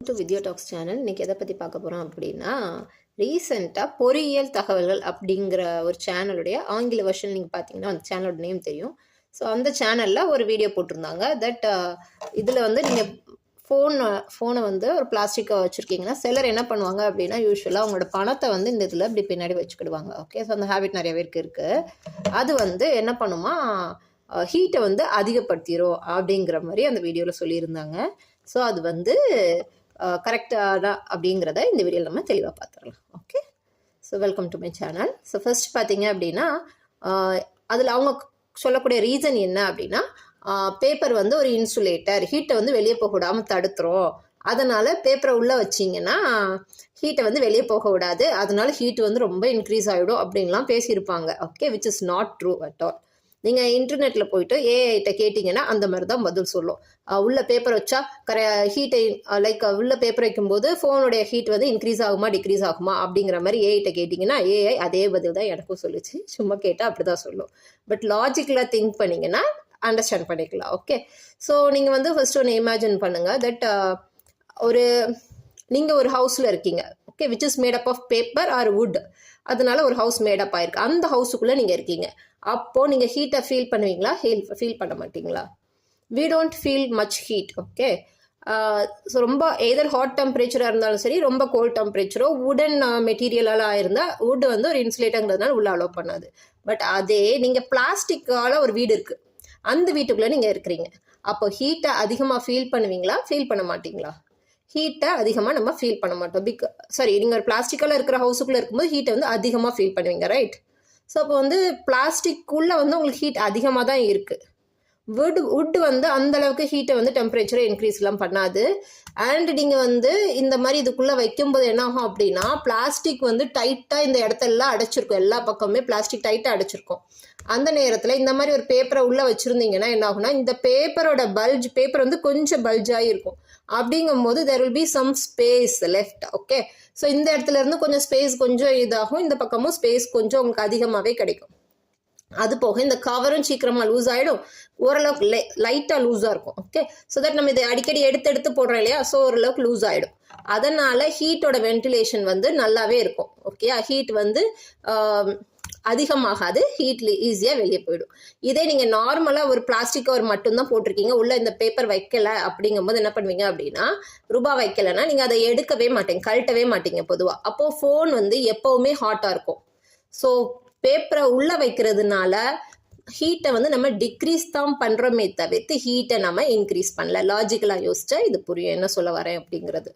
To Vidya tax channel. இன்றைக்கி எதை பற்றி பார்க்க போகிறோம் அப்படின்னா, ரீசெண்டாக பொறியியல் தகவல்கள் அப்படிங்கிற ஒரு சேனலுடைய ஆங்கில வெர்ஷன் நீங்கள் பார்த்தீங்கன்னா அந்த சேனலோட நேம் தெரியும். ஸோ அந்த சேனலில் ஒரு வீடியோ போட்டிருந்தாங்க. தட் இதில் வந்து நீங்கள் ஃபோனை வந்து ஒரு பிளாஸ்டிக்கை வச்சுருக்கீங்கன்னா சிலர் என்ன பண்ணுவாங்க அப்படின்னா, யூஸ்வலாக அவங்களோட பணத்தை வந்து இந்த இதில் இப்படி பின்னாடி வச்சுக்கிடுவாங்க. ஓகே, ஸோ அந்த ஹேபிட் நிறைய பேருக்கு இருக்குது. அது வந்து என்ன பண்ணுமா, ஹீட்டை வந்து அதிகப்படுத்திடும் அப்படிங்கிற மாதிரி அந்த வீடியோவில் சொல்லியிருந்தாங்க. ஸோ அது வந்து கரெக்டாக அப்படிங்கிறத இந்த வீடியோவில் நம்ம தெளிவாக பார்த்துடலாம். Okay, so welcome to my channel. So first பார்த்தீங்க அப்படின்னா, அதில் அவங்க சொல்லக்கூடிய ரீசன் என்ன அப்படின்னா, பேப்பர் வந்து ஒரு இன்சுலேட்டர், ஹீட்டை வந்து வெளியே போக விடாமல் தடுத்துரும். அதனால் பேப்பரை உள்ளே வச்சிங்கன்னா ஹீட்டை வந்து வெளியே போக விடாது, அதனால ஹீட் வந்து ரொம்ப இன்க்ரீஸ் ஆகிடும் அப்படின்லாம் பேசியிருப்பாங்க. Okay, which is not true at all. நீங்கள் இன்டர்நெட்டில் போயிட்டு ஏஐட்ட கேட்டிங்கன்னா அந்த மாதிரி தான் பதில் சொல்லும். உள்ள பேப்பர் வச்சா ஹீட்டை லைக் உள்ள பேப்பர் வைக்கும்போது ஃபோனுடைய ஹீட் வந்து இன்க்ரீஸ் ஆகுமா டிக்ரீஸ் ஆகுமா அப்படிங்கிற மாதிரி ஏஐட்ட கேட்டிங்கன்னா ஏஐ அதே பதில் தான் எனக்கும் சொல்லிச்சு. சும்மா கேட்டால் அப்படி தான் சொல்லும். பட் லாஜிக்கலாக திங்க் பண்ணிங்கன்னா அண்டர்ஸ்டாண்ட் பண்ணிக்கலாம். ஓகே, ஸோ நீங்கள் வந்து ஃபர்ஸ்ட் ஒன்று இமேஜின் பண்ணுங்கள். தட் நீங்கள் ஒரு ஹவுஸில் இருக்கீங்க. Okay, which is made up of paper or wood. அதனால ஒரு ஹவுஸ் மேடப் ஆயிருக்கு. அந்த ஹவுஸுக்குள்ளே நீங்கள் இருக்கீங்க. அப்போது நீங்கள் ஹீட்டை ஃபீல் பண்ணுவீங்களா? ஃபீல் பண்ண மாட்டிங்களா? We don't feel much heat. Okay, so ரொம்ப எதர் ஹாட் டெம்பரேச்சராக இருந்தாலும் சரி, ரொம்ப கோல்ட் டெம்பரேச்சரோ வுடன் மெட்டீரியலாக இருந்தால், வுட் வந்து ஒரு இன்சுலேட்டங்கிறதுனால உள்ள அலோவ் பண்ணாது. பட் அதே நீங்கள் பிளாஸ்டிக்கால் ஒரு வீடு இருக்குது, அந்த வீட்டுக்குள்ளே நீங்கள் இருக்கிறீங்க. அப்போ ஹீட்டை அதிகமாக ஃபீல் பண்ணுவீங்களா? ஃபீல் பண்ண மாட்டிங்களா? ஹீட்டை அதிகமாக நம்ம ஃபீல் பண்ண மாட்டோம். நீங்கள் ஒரு பிளாஸ்டிக்கால் இருக்கிற ஹவுஸுக்குள்ளே இருக்கும்போது ஹீட்டை வந்து அதிகமாக ஃபீல் பண்ணுவீங்க, ரைட்? ஸோ அப்போ வந்து பிளாஸ்டிக்குள்ளே வந்து உங்களுக்கு ஹீட் அதிகமாக தான் இருக்குது. வுட் வந்து அந்தளவுக்கு ஹீட்டை வந்து டெம்பரேச்சரை இன்க்ரீஸ்லாம் பண்ணாது. அண்ட் நீங்கள் வந்து இந்த மாதிரி இதுக்குள்ளே வைக்கும்போது என்ன ஆகும் அப்படின்னா, பிளாஸ்டிக் வந்து டைட்டாக இந்த இடத்தெல்லாம் அடைச்சிருக்கும். எல்லா பக்கமுமே பிளாஸ்டிக் டைட்டாக அடைச்சிருக்கும். அந்த நேரத்தில் இந்த மாதிரி ஒரு பேப்பரை உள்ளே வச்சுருந்தீங்கன்னா என்ன ஆகுனா, இந்த பேப்பரோட பேப்பர் வந்து கொஞ்சம் பல்ஜாகி இருக்கும். அப்படிங்கும் போது there will be some space left. Okay, so இந்த இடத்துல இருந்து கொஞ்சம் ஸ்பேஸ் கொஞ்சம் இதாகும், இந்த பக்கமும் ஸ்பேஸ் கொஞ்சம் உங்களுக்கு அதிகமாகவே கிடைக்கும். அது போக இந்த கவரும் சீக்கிரமாக லூஸ் ஆகிடும், ஓரளவுக்கு லைட்டாக லூஸாக இருக்கும். ஓகே, ஸோ தட் நம்ம இதை அடிக்கடி எடுத்து போடுறோம் இல்லையா, ஸோ ஓரளவுக்கு லூஸ் ஆகிடும். அதனால் ஹீட்டோட வென்டிலேஷன் வந்து நல்லாவே இருக்கும். ஓகே, ஹீட் வந்து அதிகமாகாது, ஹீட்ல ஈஸியாக வெளியே போயிடும். இதே நீங்கள் நார்மலாக ஒரு பிளாஸ்டிக் கவர் மட்டும்தான் போட்டிருக்கீங்க, உள்ள இந்த பேப்பர் வைக்கல அப்படிங்கும்போது என்ன பண்ணுவீங்க அப்படின்னா, ரூபாய் வைக்கலைன்னா நீங்கள் அதை எடுக்கவே மாட்டீங்க, கழட்டவே மாட்டீங்க பொதுவாக. அப்போது ஃபோன் வந்து எப்போவுமே ஹாட்டாக இருக்கும். ஸோ பேப்பரை உள்ளே வைக்கிறதுனால ஹீட்டை வந்து நம்ம டிக்ரீஸ் தான் பண்ணுறோமே தவிர்த்து ஹீட்டை நம்ம இன்க்ரீஸ் பண்ணல. லாஜிக்கலாக யோசிச்சா இது புரியும் என்ன சொல்ல வரேன் அப்படிங்கிறது.